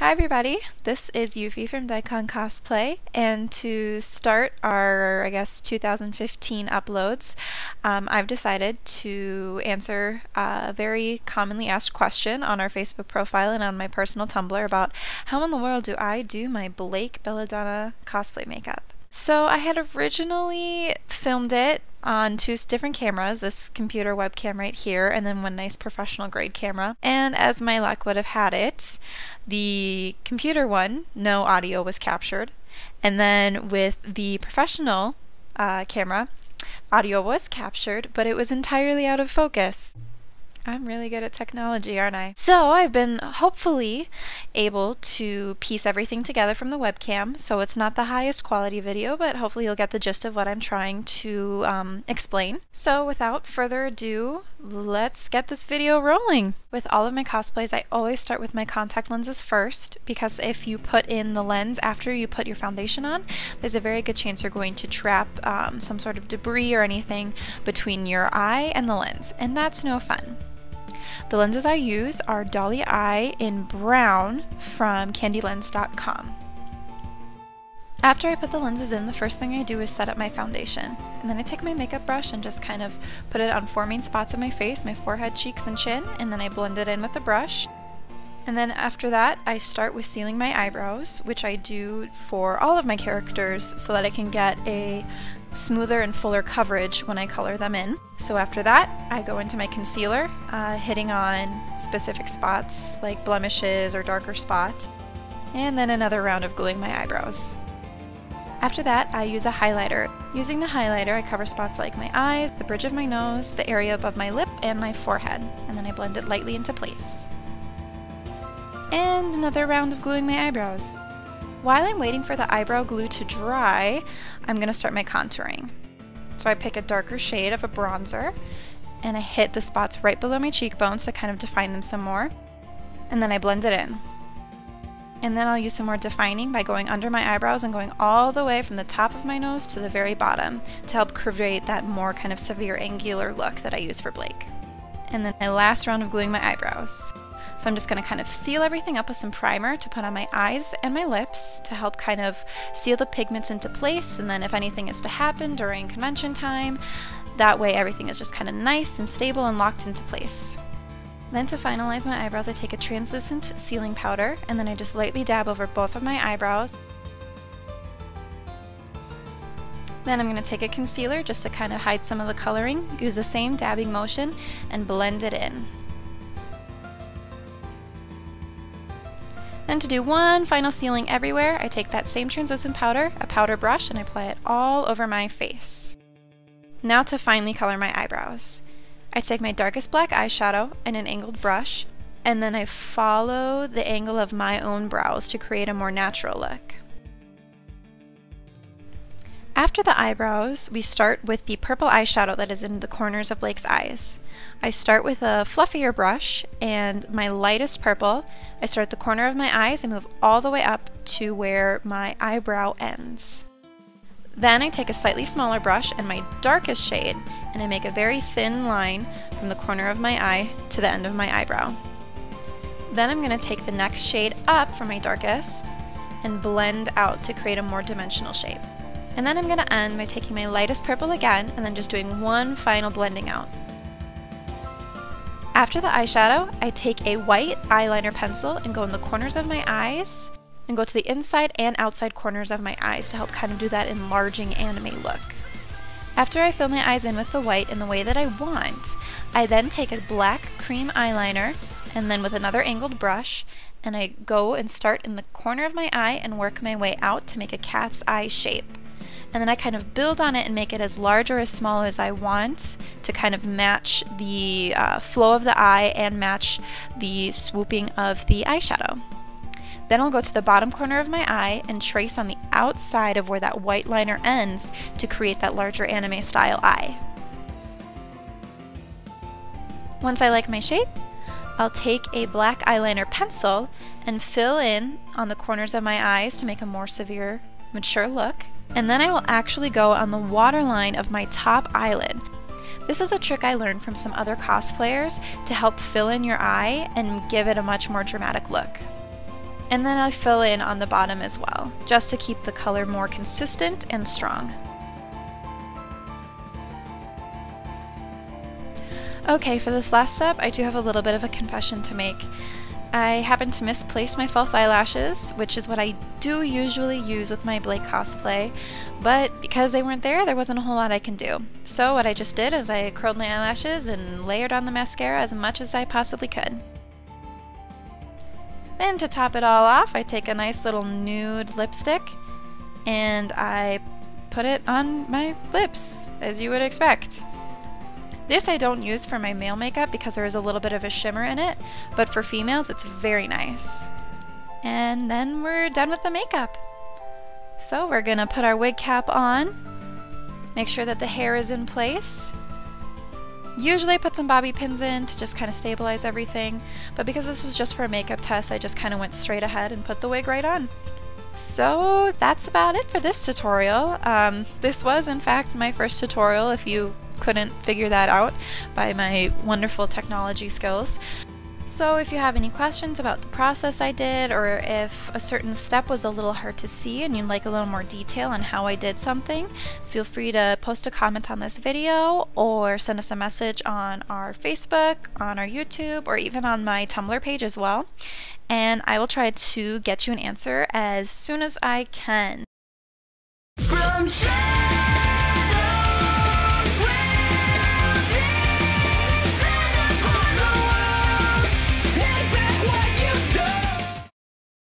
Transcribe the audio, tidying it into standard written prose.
Hi everybody, this is Euphey from Cosplay, and to start our, 2015 uploads, I've decided to answer a very commonly asked question on our Facebook profile and on my personal Tumblr about how in the world do I do my Blake Belladonna cosplay makeup. So I had originally filmed it on two different cameras, this computer webcam right here, and then one nice professional grade camera. And as my luck would have had it, the computer one, no audio was captured. And then with the professional camera, audio was captured, but it was entirely out of focus. I'm really good at technology, aren't I? So I've been hopefully able to piece everything together from the webcam, so it's not the highest quality video, but hopefully you'll get the gist of what I'm trying to explain. So without further ado, let's get this video rolling. With all of my cosplays, I always start with my contact lenses first, because if you put in the lens after you put your foundation on, there's a very good chance you're going to trap some sort of debris or anything between your eye and the lens, and that's no fun. The lenses I use are Dolly Eye in brown from candylens.com. After I put the lenses in, the first thing I do is set up my foundation. And then I take my makeup brush and just kind of put it on four main spots of my face, my forehead, cheeks, and chin, and then I blend it in with the brush. And then after that, I start with sealing my eyebrows, which I do for all of my characters so that I can get a smoother and fuller coverage when I color them in. So after that, I go into my concealer, hitting on specific spots like blemishes or darker spots, and then another round of gluing my eyebrows. After that, I use a highlighter. Using the highlighter, I cover spots like my eyes, the bridge of my nose, the area above my lip, and my forehead, and then I blend it lightly into place. And another round of gluing my eyebrows. While I'm waiting for the eyebrow glue to dry, I'm going to start my contouring. So I pick a darker shade of a bronzer, and I hit the spots right below my cheekbones to kind of define them some more, and then I blend it in. And then I'll use some more defining by going under my eyebrows and going all the way from the top of my nose to the very bottom to help create that more kind of severe angular look that I use for Blake. And then my last round of gluing my eyebrows. So I'm just going to kind of seal everything up with some primer to put on my eyes and my lips to help kind of seal the pigments into place, and then if anything is to happen during convention time, that way everything is just kind of nice and stable and locked into place. Then to finalize my eyebrows, I take a translucent sealing powder and then I just lightly dab over both of my eyebrows. Then I'm going to take a concealer just to kind of hide some of the coloring, use the same dabbing motion, and blend it in. Then to do one final sealing everywhere, I take that same translucent powder, a powder brush, and I apply it all over my face. Now to finally color my eyebrows. I take my darkest black eyeshadow and an angled brush, and then I follow the angle of my own brows to create a more natural look. After the eyebrows, we start with the purple eyeshadow that is in the corners of Blake's eyes. I start with a fluffier brush and my lightest purple. I start at the corner of my eyes and move all the way up to where my eyebrow ends. Then I take a slightly smaller brush and my darkest shade, and I make a very thin line from the corner of my eye to the end of my eyebrow. Then I'm going to take the next shade up from my darkest and blend out to create a more dimensional shape. And then I'm going to end by taking my lightest purple again and then just doing one final blending out. After the eyeshadow, I take a white eyeliner pencil and go in the corners of my eyes and go to the inside and outside corners of my eyes to help kind of do that enlarging anime look. After I fill my eyes in with the white in the way that I want, I then take a black cream eyeliner and then with another angled brush, and I go and start in the corner of my eye and work my way out to make a cat's eye shape. And then I kind of build on it and make it as large or as small as I want to kind of match the flow of the eye and match the swooping of the eyeshadow. Then I'll go to the bottom corner of my eye and trace on the outside of where that white liner ends to create that larger anime style eye. Once I like my shape, I'll take a black eyeliner pencil and fill in on the corners of my eyes to make a more severe, mature look. And then I will actually go on the waterline of my top eyelid. This is a trick I learned from some other cosplayers to help fill in your eye and give it a much more dramatic look. And then I fill in on the bottom as well, just to keep the color more consistent and strong. Okay, for this last step, I do have a little bit of a confession to make. I happened to misplace my false eyelashes, which is what I do usually use with my Blake cosplay, but because they weren't there wasn't a whole lot I can do. So what I just did is I curled my eyelashes and layered on the mascara as much as I possibly could. Then to top it all off, I take a nice little nude lipstick and I put it on my lips, as you would expect. This I don't use for my male makeup because there is a little bit of a shimmer in it, but for females it's very nice. And then we're done with the makeup. So we're gonna put our wig cap on, make sure that the hair is in place. Usually I put some bobby pins in to just kind of stabilize everything, but because this was just for a makeup test, I just kind of went straight ahead and put the wig right on. So that's about it for this tutorial. This was in fact my first tutorial, if you couldn't figure that out by my wonderful technology skills. So if you have any questions about the process I did, or if a certain step was a little hard to see and you'd like a little more detail on how I did something, feel free to post a comment on this video or send us a message on our Facebook, on our YouTube, or even on my Tumblr page as well. And I will try to get you an answer as soon as I can.